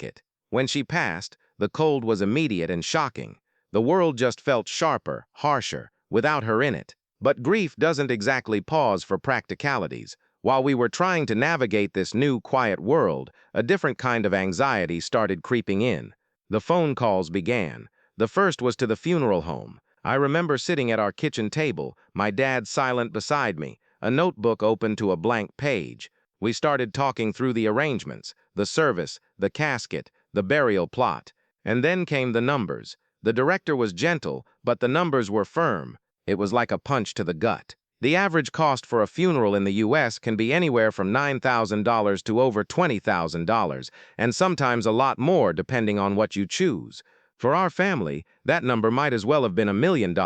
it. When she passed, the cold was immediate and shocking. The world just felt sharper, harsher, without her in it. But grief doesn't exactly pause for practicalities. While we were trying to navigate this new, quiet world, a different kind of anxiety started creeping in. The phone calls began. The first was to the funeral home. I remember sitting at our kitchen table, my dad silent beside me, a notebook open to a blank page. We started talking through the arrangements, the service, the casket, the burial plot. And then came the numbers. The director was gentle, but the numbers were firm. It was like a punch to the gut. The average cost for a funeral in the U.S. can be anywhere from $9,000 to over $20,000, and sometimes a lot more depending on what you choose. For our family, that number might as well have been $1 million.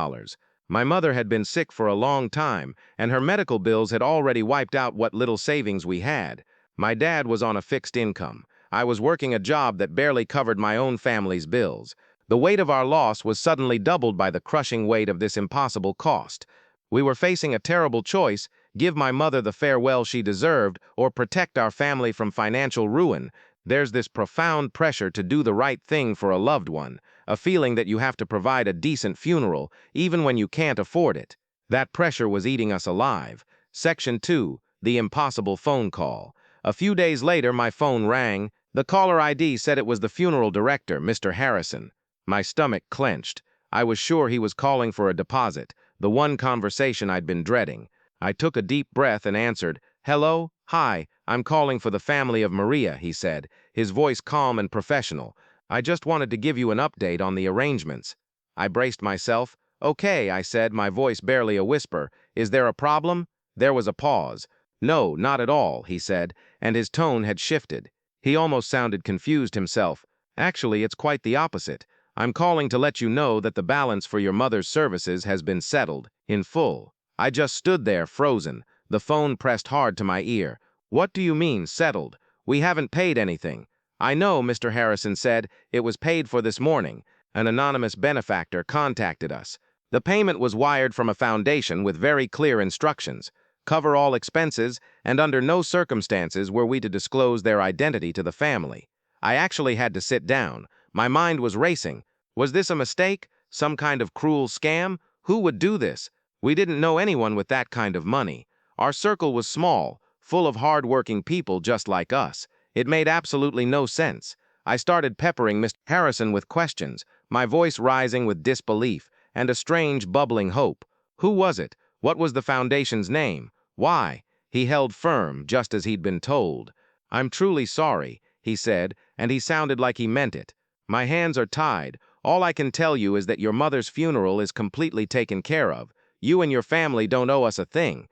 My mother had been sick for a long time, and her medical bills had already wiped out what little savings we had. My dad was on a fixed income. I was working a job that barely covered my own family's bills. The weight of our loss was suddenly doubled by the crushing weight of this impossible cost. We were facing a terrible choice: give my mother the farewell she deserved, or protect our family from financial ruin. There's this profound pressure to do the right thing for a loved one, a feeling that you have to provide a decent funeral, even when you can't afford it. That pressure was eating us alive. Section 2, the impossible phone call. A few days later, my phone rang. The caller ID said it was the funeral director, Mr. Harrison. My stomach clenched. I was sure he was calling for a deposit, the one conversation I'd been dreading. I took a deep breath and answered. "Hello? Hi, I'm calling for the family of Maria," he said, his voice calm and professional. "I just wanted to give you an update on the arrangements." I braced myself. "Okay," I said, my voice barely a whisper. "Is there a problem?" There was a pause. "No, not at all," he said, and his tone had shifted. He almost sounded confused himself. "Actually, it's quite the opposite. I'm calling to let you know that the balance for your mother's services has been settled, in full." I just stood there, frozen, the phone pressed hard to my ear. "What do you mean, settled? We haven't paid anything." "I know," Mr. Harrison said. "It was paid for this morning. An anonymous benefactor contacted us. The payment was wired from a foundation with very clear instructions: cover all expenses, and under no circumstances were we to disclose their identity to the family." I actually had to sit down. My mind was racing. Was this a mistake? Some kind of cruel scam? Who would do this? We didn't know anyone with that kind of money. Our circle was small, full of hard-working people just like us. It made absolutely no sense. I started peppering Mr. Harrison with questions, my voice rising with disbelief and a strange bubbling hope. Who was it? What was the foundation's name? Why? He held firm, just as he'd been told. "I'm truly sorry," he said, and he sounded like he meant it. "My hands are tied. All I can tell you is that your mother's funeral is completely taken care of. You and your family don't owe us a thing.